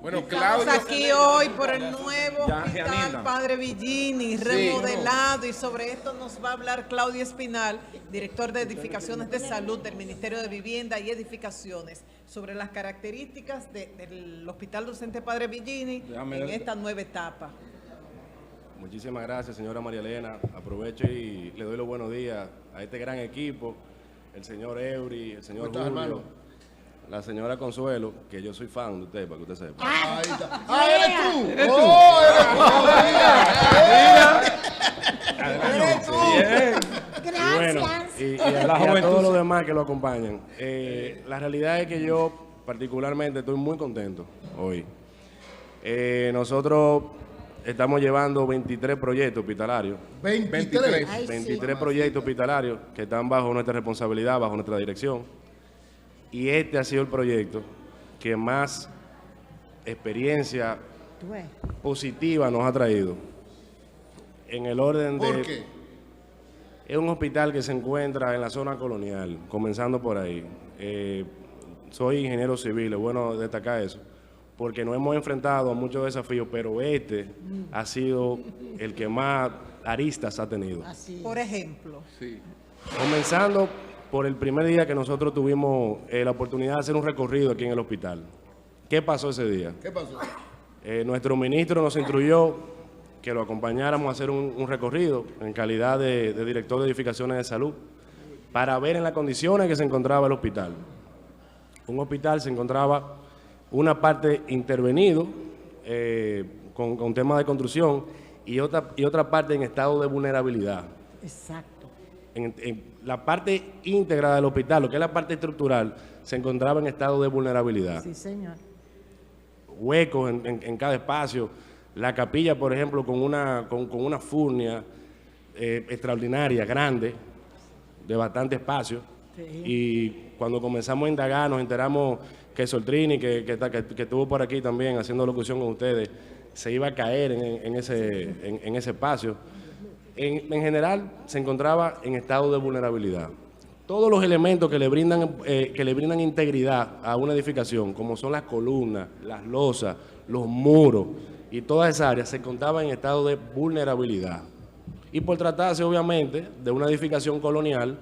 Bueno, Claudio, estamos aquí hoy por el nuevo hospital Padre Villini, remodelado, y sobre esto nos va a hablar Claudio Espinal, director de Edificaciones de Salud del Ministerio de Vivienda y Edificaciones, sobre las características del Hospital Docente Padre Villini en esta nueva etapa. Muchísimas gracias, señora María Elena. Aprovecho y le doy los buenos días a este gran equipo, el señor Eury, el señor Julio, hermano? La señora Consuelo, que yo soy fan de usted, para que usted sepa. ¡Ah, eres tú! ¿Eres tú? ¡Oh, ¡Eres tú! Gracias. Y a todos los demás que lo acompañan. La realidad es que yo particularmente estoy muy contento hoy. Nosotros estamos llevando 23 proyectos hospitalarios. 23 proyectos hospitalarios que están bajo nuestra responsabilidad, bajo nuestra dirección. Y este ha sido el proyecto que más experiencia positiva nos ha traído. En el orden de... ¿Por qué? Es un hospital que se encuentra en la zona colonial, comenzando por ahí. Soy ingeniero civil, es bueno destacar eso, porque nos hemos enfrentado a muchos desafíos, pero este ha sido el que más aristas ha tenido. Por ejemplo. Sí. Comenzando por el primer día que nosotros tuvimos la oportunidad de hacer un recorrido aquí en el hospital. ¿Qué pasó ese día? ¿Qué pasó? Nuestro ministro nos instruyó que lo acompañáramos a hacer un recorrido en calidad de director de edificaciones de salud para ver en las condiciones que se encontraba el hospital. Un hospital se encontraba una parte intervenido con temas de construcción y otra parte en estado de vulnerabilidad. Exacto. En la parte íntegra del hospital, lo que es la parte estructural, se encontraba en estado de vulnerabilidad. Sí, señor. Huecos en cada espacio. La capilla, por ejemplo, con una furnia extraordinaria, grande, de bastante espacio. Sí. Y cuando comenzamos a indagar, nos enteramos que Soltrini, que estuvo por aquí también haciendo locución con ustedes, se iba a caer en ese espacio. En general, se encontraba en estado de vulnerabilidad. Todos los elementos que le brindan integridad a una edificación, como son las columnas, las losas, los muros y todas esas áreas, se encontraban en estado de vulnerabilidad. Y por tratarse, obviamente, de una edificación colonial,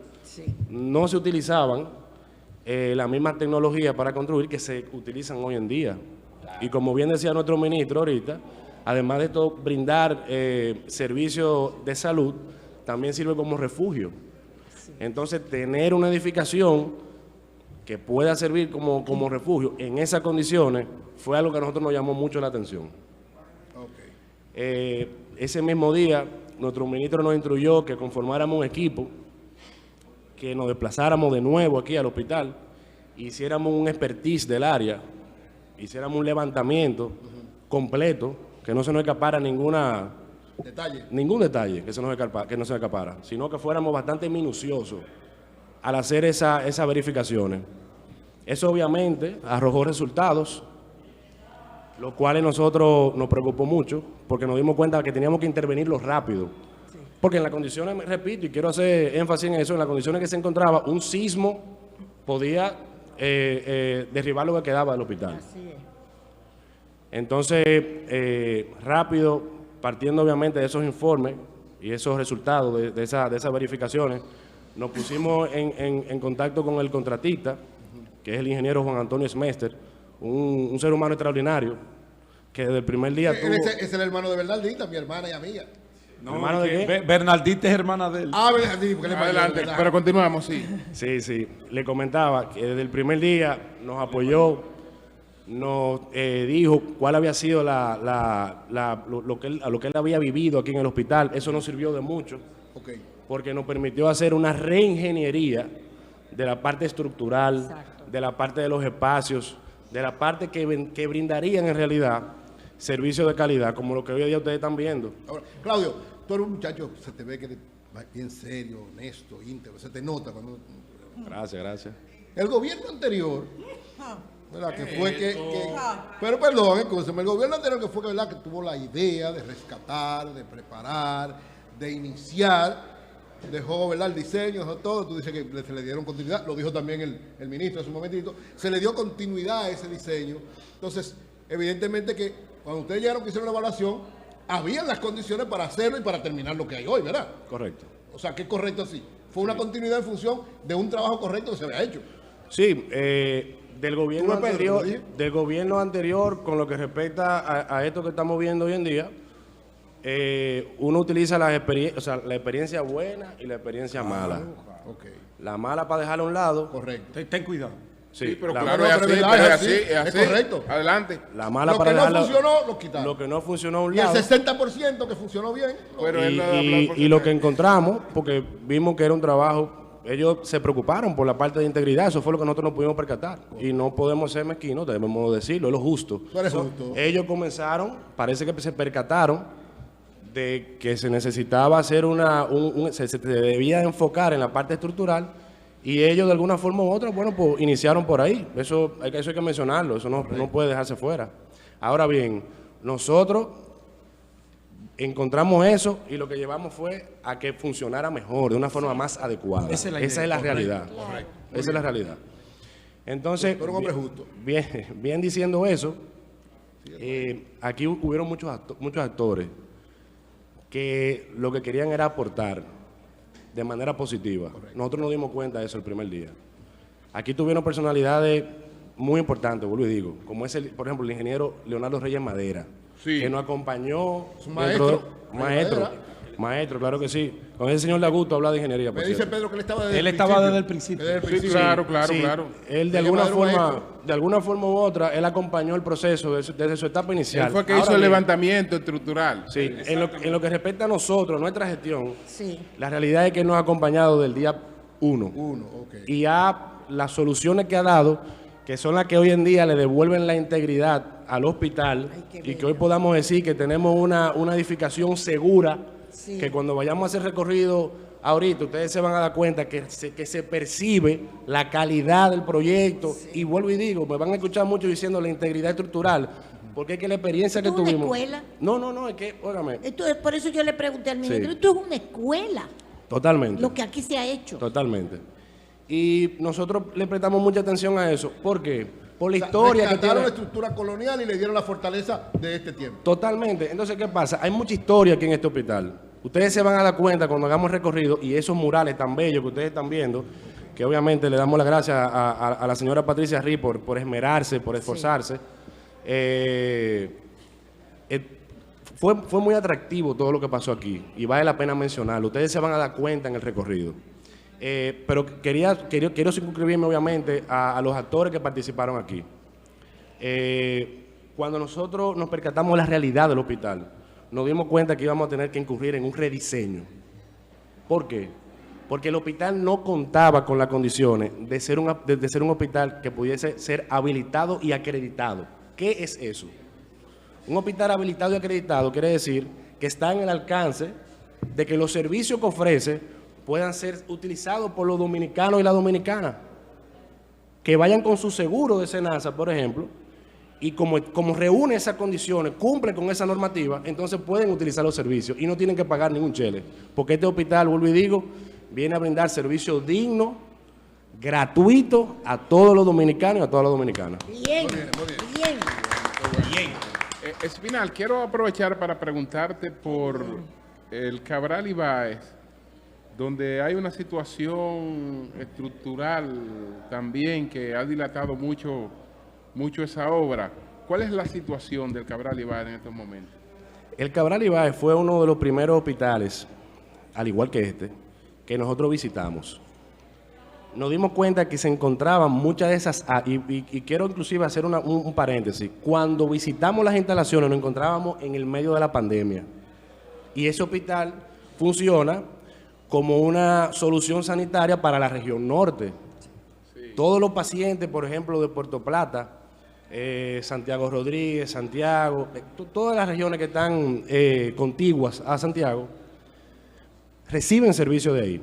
no se utilizaban las mismas tecnologías para construir que se utilizan hoy en día. Y como bien decía nuestro ministro ahorita, además de esto, brindar servicios de salud también sirve como refugio. Entonces, tener una edificación que pueda servir como refugio en esas condiciones fue algo que a nosotros nos llamó mucho la atención. Ese mismo día, nuestro ministro nos instruyó que conformáramos un equipo, que nos desplazáramos de nuevo aquí al hospital, hiciéramos un expertise del área, hiciéramos un levantamiento completo, que no se nos escapara ningún detalle que no se nos escapara, sino que fuéramos bastante minuciosos al hacer esas verificaciones. Eso obviamente arrojó resultados, los cuales nosotros nos preocupó mucho, porque nos dimos cuenta que teníamos que intervenirlo rápido. Porque en las condiciones, repito, y quiero hacer énfasis en eso, en las condiciones que se encontraba, un sismo podía derribar lo que quedaba del hospital. Así es. Entonces, rápido, partiendo obviamente de esos informes y esos resultados de esas verificaciones, nos pusimos en contacto con el contratista, que es el ingeniero Juan Antonio Smester, un ser humano extraordinario, que desde el primer día tuvo... Ese es el hermano de Bernaldita, mi hermana y amiga. No, ¿hermano de qué? Bernaldita es hermana de él. Ah, Bernaldita, adelante, pero continuamos, sí. Sí, le comentaba que desde el primer día nos apoyó, nos dijo cuál había sido lo que él había vivido aquí en el hospital. Eso nos sirvió de mucho, porque nos permitió hacer una reingeniería de la parte estructural, de la parte de los espacios, de la parte que brindarían en realidad servicios de calidad, como lo que hoy día ustedes están viendo. Ahora, Claudio, tú eres un muchacho, se te ve que eres bien serio, honesto, íntegro, se te nota cuando... Gracias. El gobierno anterior, ¿verdad? Que fue pero perdón, escúchame, el gobierno anterior que fue que tuvo la idea de rescatar, de preparar, de iniciar dejó, ¿verdad?, el diseño, dejó todo. Tú dices que se le dieron continuidad, lo dijo también el ministro hace un momentito, se le dio continuidad a ese diseño. Entonces, evidentemente que cuando ustedes llegaron que hicieron la evaluación, habían las condiciones para hacerlo y para terminar lo que hay hoy, ¿verdad? Correcto. O sea, que es correcto así. Fue una continuidad en función de un trabajo correcto que se había hecho. Sí, del gobierno anterior, con lo que respecta a esto que estamos viendo hoy en día, uno utiliza la experiencia buena y la experiencia mala. Okay. La mala para dejarla a un lado. Correcto. Ten cuidado. Sí, pero la claro, es así. Correcto. Adelante. La mala lo para que no dejarla, funcionó, lo quitaron. Lo que no funcionó a un Y lado. el 60% que funcionó bien. Pero Y lo que encontramos, porque vimos que era un trabajo, ellos se preocuparon por la parte de integridad, eso fue lo que nosotros no pudimos percatar. Y no podemos ser mezquinos, debemos decirlo, es lo justo. Tú eres justo. Ellos comenzaron, parece que se percataron de que se necesitaba hacer se debía enfocar en la parte estructural, y ellos de alguna forma u otra, bueno, pues iniciaron por ahí. Eso hay que mencionarlo, eso no puede dejarse fuera. Ahora bien, nosotros encontramos eso y lo que llevamos fue a que funcionara mejor, de una forma más adecuada. Esa es la realidad. Correcto. Esa es la realidad. Entonces, Pero un hombre justo. bien diciendo eso, aquí hubieron muchos actores que lo que querían era aportar de manera positiva. Correcto. Nosotros nos dimos cuenta de eso el primer día. Aquí tuvieron personalidades muy importantes, vuelvo y digo, como es, por ejemplo, el ingeniero Leonardo Reyes Madera, sí, que nos acompañó. Maestro, claro que sí. Con ese señor Laguto habla de ingeniería. Me dice Pedro que él estaba desde el principio. Sí, claro. Él de alguna forma u otra, él acompañó el proceso desde su etapa inicial. Él fue que hizo el levantamiento estructural. Sí, en lo que respecta a nosotros, nuestra gestión, la realidad es que nos ha acompañado del día 1. Okay. Y las soluciones que ha dado, que son las que hoy en día le devuelven la integridad al hospital, y que hoy podamos decir que tenemos una edificación segura, que cuando vayamos a hacer recorrido ahorita, ustedes se van a dar cuenta que se percibe la calidad del proyecto, y vuelvo y digo, me van a escuchar mucho diciendo la integridad estructural, porque es que la experiencia que tuvimos... ¿Esto es una escuela? No, es que, óigame. Por eso yo le pregunté al ministro, esto es una escuela. Totalmente. Lo que aquí se ha hecho. Totalmente. Y nosotros le prestamos mucha atención a eso. ¿Por qué? Por la historia que tiene. la estructura colonial y le dieron la fortaleza de este tiempo. Totalmente. Entonces, ¿qué pasa? Hay mucha historia aquí en este hospital. Ustedes se van a dar cuenta cuando hagamos el recorrido, y esos murales tan bellos que ustedes están viendo, que obviamente le damos las gracias a la señora Patricia Rí por esmerarse, por esforzarse. Fue muy atractivo todo lo que pasó aquí, y vale la pena mencionarlo. Ustedes se van a dar cuenta en el recorrido. Pero quiero circunscribirme obviamente a los actores que participaron aquí. Cuando nosotros nos percatamos de la realidad del hospital, nos dimos cuenta que íbamos a tener que incurrir en un rediseño. ¿Por qué? Porque el hospital no contaba con las condiciones de ser un hospital que pudiese ser habilitado y acreditado. ¿Qué es eso? Un hospital habilitado y acreditado quiere decir que está en el alcance de que los servicios que ofrece puedan ser utilizados por los dominicanos y las dominicanas, que vayan con su seguro de SENASA, por ejemplo, y como reúne esas condiciones, cumple con esa normativa, entonces pueden utilizar los servicios y no tienen que pagar ningún chele, porque este hospital, vuelvo y digo, viene a brindar servicios dignos, gratuitos a todos los dominicanos y a todas las dominicanas. Bien. Espinal, quiero aprovechar para preguntarte por el Cabral Ibáez, donde hay una situación estructural también que ha dilatado mucho esa obra. ¿Cuál es la situación del Cabral Ibáez en estos momentos? El Cabral Ibáez fue uno de los primeros hospitales, al igual que este, que nosotros visitamos. Nos dimos cuenta que se encontraban muchas de esas, y quiero inclusive hacer un paréntesis. Cuando visitamos las instalaciones nos encontrábamos en el medio de la pandemia, y ese hospital funciona como una solución sanitaria para la región norte. Sí. Todos los pacientes, por ejemplo, de Puerto Plata, Santiago Rodríguez, Santiago, todas las regiones que están contiguas a Santiago, reciben servicio de ahí,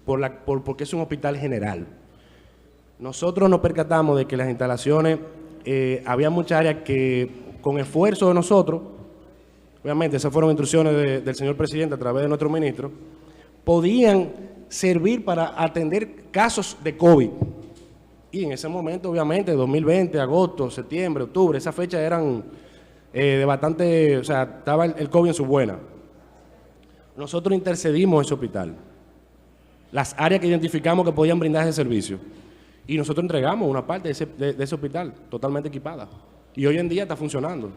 porque es un hospital general. Nosotros nos percatamos de que las instalaciones, había muchas áreas que, con esfuerzo de nosotros, obviamente esas fueron instrucciones del señor presidente a través de nuestro ministro, podían servir para atender casos de COVID. Y en ese momento, obviamente, 2020, agosto, septiembre, octubre, esas fechas eran de bastante, o sea, estaba el COVID en su buena. Nosotros intercedimos ese hospital, las áreas que identificamos que podían brindar ese servicio. Y nosotros entregamos una parte de ese hospital totalmente equipada. Y hoy en día está funcionando.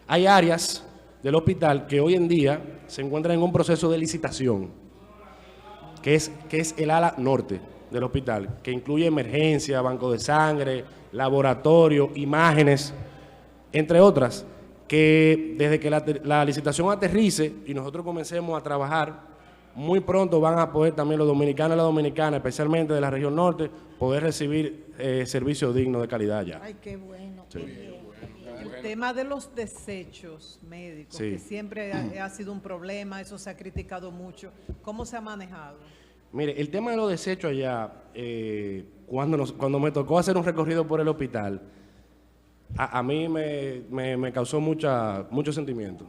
Hay áreas del hospital que hoy en día se encuentran en un proceso de licitación, que es el ala norte del hospital, que incluye emergencia, banco de sangre, laboratorio, imágenes, entre otras, que desde que la licitación aterrice y nosotros comencemos a trabajar, muy pronto van a poder también los dominicanos y las dominicanas, especialmente de la región norte, poder recibir servicios dignos de calidad ya. Ay, qué bueno. Sí. El tema de los desechos médicos, Sí. que siempre ha sido un problema, eso se ha criticado mucho. ¿Cómo se ha manejado? Mire, el tema de los desechos allá, cuando me tocó hacer un recorrido por el hospital, a mí me causó mucho sentimiento,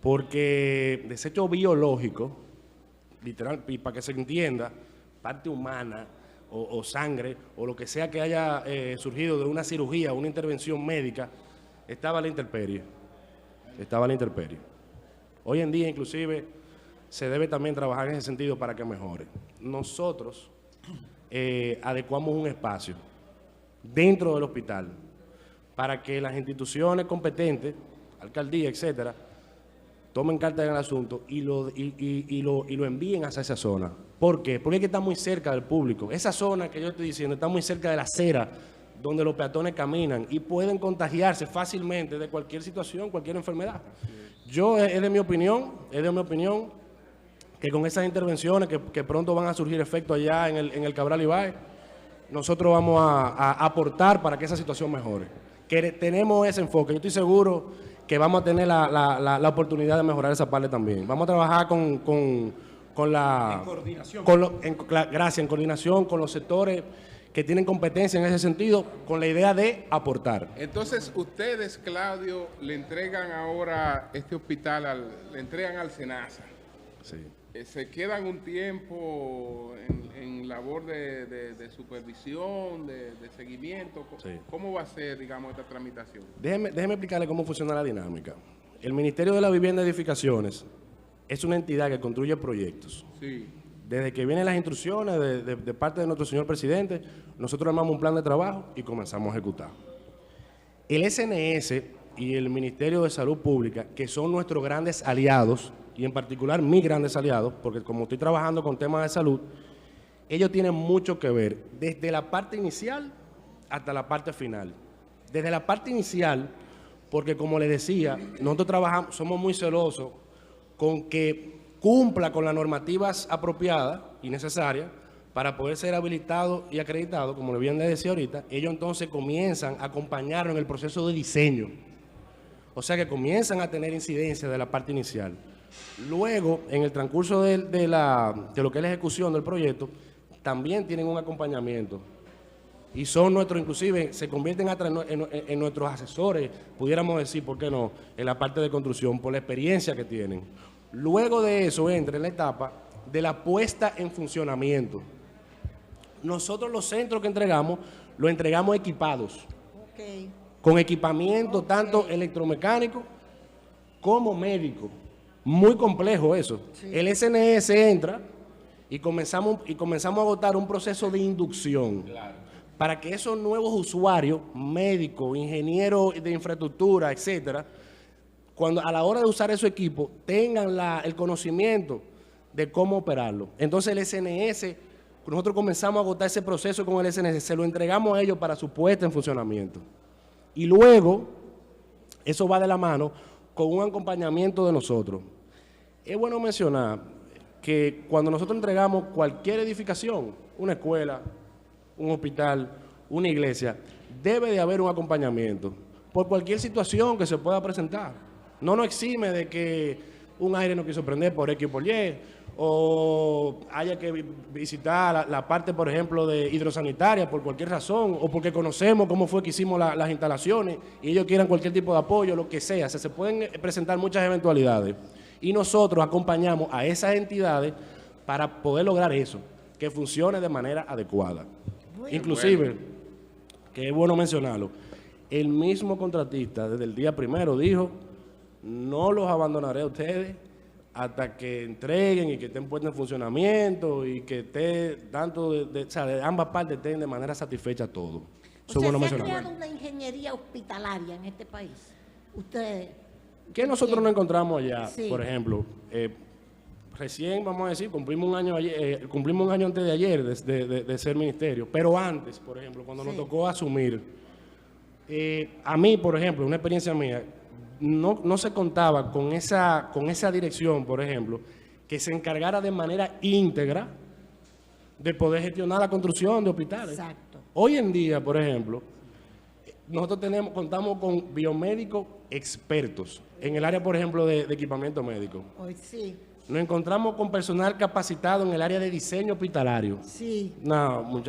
porque desecho biológico, literal, y para que se entienda, parte humana o sangre o lo que sea que haya surgido de una cirugía o una intervención médica, estaba a la intemperie. Hoy en día, inclusive, se debe también trabajar en ese sentido para que mejore. Nosotros adecuamos un espacio dentro del hospital para que las instituciones competentes, alcaldía, etcétera, tomen carta en el asunto y lo envíen hacia esa zona. ¿Por qué? Porque es que está muy cerca del público. Esa zona que yo estoy diciendo está muy cerca de la acera donde los peatones caminan y pueden contagiarse fácilmente de cualquier situación, cualquier enfermedad. Es de mi opinión que con esas intervenciones que pronto van a surgir efectos allá en el Cabral Ibáez, nosotros vamos a aportar para que esa situación mejore. Que tenemos ese enfoque. Yo estoy seguro que vamos a tener la oportunidad de mejorar esa parte también. Vamos a trabajar con la... En coordinación. En coordinación con los sectores que tienen competencia en ese sentido, con la idea de aportar. Entonces, ustedes, Claudio, le entregan ahora este hospital, le entregan al SENASA. Sí. ¿Se quedan un tiempo en labor de supervisión, de seguimiento? Sí. ¿Cómo va a ser, digamos, esta tramitación? Déjeme explicarle cómo funciona la dinámica. El Ministerio de la Vivienda y Edificaciones es una entidad que construye proyectos. Sí. Desde que vienen las instrucciones de parte de nuestro señor presidente, nosotros armamos un plan de trabajo y comenzamos a ejecutar. El SNS y el Ministerio de Salud Pública, que son nuestros grandes aliados, y en particular mis grandes aliados, porque como estoy trabajando con temas de salud, ellos tienen mucho que ver, desde la parte inicial hasta la parte final. Desde la parte inicial, porque como les decía, nosotros trabajamos, somos muy celosos con que cumpla con las normativas apropiadas y necesarias para poder ser habilitado y acreditado, como le bien les decía ahorita. Ellos entonces comienzan a acompañarnos en el proceso de diseño. O sea que comienzan a tener incidencia de la parte inicial. Luego, en el transcurso de lo que es la ejecución del proyecto, también tienen un acompañamiento. Y son nuestros, inclusive, se convierten en nuestros asesores, pudiéramos decir, ¿por qué no?, en la parte de construcción, por la experiencia que tienen. Luego de eso entra en la etapa de la puesta en funcionamiento. Nosotros los centros que entregamos, los entregamos equipados. Okay. Con equipamiento tanto electromecánico como médico. Muy complejo eso. Sí. El SNS entra y comenzamos a agotar un proceso de inducción. Claro. Para que esos nuevos usuarios, médicos, ingenieros de infraestructura, etcétera, cuando a la hora de usar esos equipos, tengan el conocimiento de cómo operarlo. Entonces el SNS, nosotros comenzamos a agotar ese proceso con el SNS, se lo entregamos a ellos para su puesta en funcionamiento. Y luego, eso va de la mano con un acompañamiento de nosotros. Es bueno mencionar que cuando nosotros entregamos cualquier edificación, una escuela, un hospital, una iglesia, debe de haber un acompañamiento por cualquier situación que se pueda presentar. No nos exime de que un aire no quiso prender por X o por Y, o haya que visitar la parte, por ejemplo, de hidrosanitaria por cualquier razón, o porque conocemos cómo fue que hicimos las instalaciones y ellos quieran cualquier tipo de apoyo, lo que sea. Se pueden presentar muchas eventualidades. Y nosotros acompañamos a esas entidades para poder lograr eso, que funcione de manera adecuada. Inclusive, que es bueno mencionarlo, el mismo contratista desde el día primero dijo, no los abandonaré a ustedes hasta que entreguen y que estén puestos en funcionamiento y que esté tanto o sea, de ambas partes estén de manera satisfecha todo. O sea, se ha creado una ingeniería hospitalaria en este país. Ustedes. ¿Qué nosotros nos encontramos allá? Sí. Por ejemplo, recién, vamos a decir, cumplimos un año antes de ayer de ser ministerio, pero antes, por ejemplo, cuando nos tocó asumir, a mí, por ejemplo, una experiencia mía, no se contaba con esa dirección, por ejemplo, que se encargara de manera íntegra de poder gestionar la construcción de hospitales. Exacto. Hoy en día, por ejemplo, nosotros contamos con biomédicos expertos en el área, por ejemplo, de equipamiento médico. Hoy sí. Nos encontramos con personal capacitado en el área de diseño hospitalario. Sí.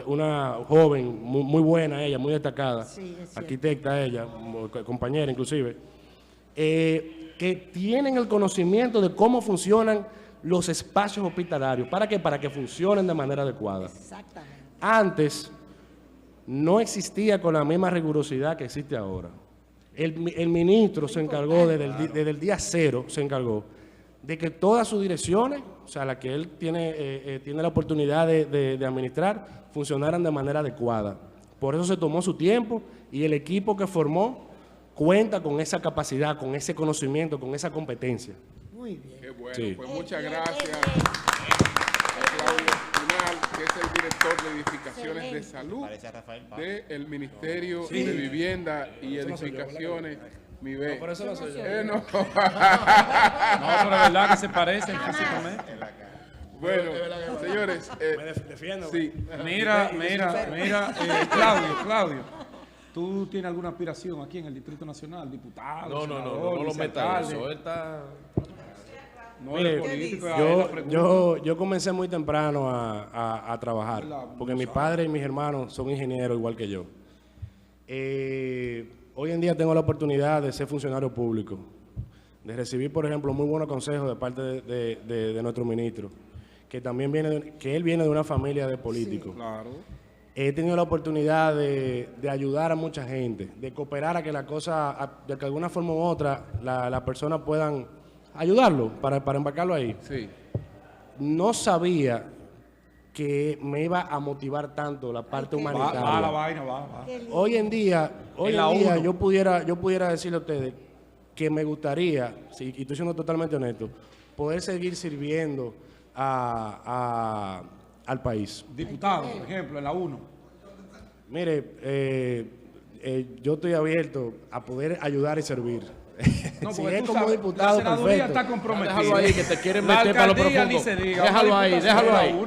Una joven, muy buena ella, muy destacada, sí, arquitecta ella, compañera inclusive, que tienen el conocimiento de cómo funcionan los espacios hospitalarios. ¿Para qué? Para que funcionen de manera adecuada. Exactamente. Antes no existía con la misma rigurosidad que existe ahora. El ministro se encargó desde el día cero, se encargó de que todas sus direcciones, o sea, las que él tiene la oportunidad de administrar, funcionaran de manera adecuada. Por eso se tomó su tiempo y el equipo que formó cuenta con esa capacidad, con ese conocimiento, con esa competencia. Muy bien. Qué bueno, sí. Pues muchas gracias a Claudio Espinal, que es el director de Edificaciones de Salud del Ministerio de Vivienda y Edificaciones. Mi no, por eso no soy yo. No, pero es verdad que se parecen físicamente. Bueno, señores. Me defiendo. Sí. Mira, Claudio. ¿Tú tienes alguna aspiración aquí en el Distrito Nacional? ¿Diputado? No lo metas eso. Él está... No, mire, yo comencé muy temprano a trabajar, porque mi padre y mis hermanos son ingenieros igual que yo. Hoy en día tengo la oportunidad de ser funcionario público, de recibir, por ejemplo, muy buenos consejos de parte de nuestro ministro, que también él viene de una familia de políticos. Sí, claro. He tenido la oportunidad de ayudar a mucha gente, de cooperar a que la cosa, de que de alguna forma u otra, las personas puedan ayudarlo para embarcarlo ahí. Sí. No sabía que me iba a motivar tanto la parte humanitaria. Va la vaina. Hoy en día yo pudiera decirle a ustedes que me gustaría, y estoy siendo totalmente honesto, poder seguir sirviendo al país. Diputado, por ejemplo, en la 1. Mire, yo estoy abierto a poder ayudar y servir. No, si es como diputado, la senaduría perfecto. Está comprometido. Déjalo ahí, que te quieren meter para lo profundo. Déjalo ahí.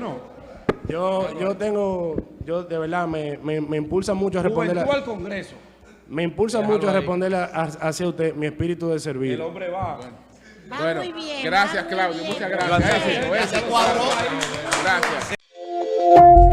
Yo de verdad me impulsa mucho a responder. Al Congreso. Me impulsa mucho a responder hacia usted mi espíritu de servir. El hombre va. Bueno, muy bien, gracias, Claudio. Muchas gracias. Gracias. Gracias.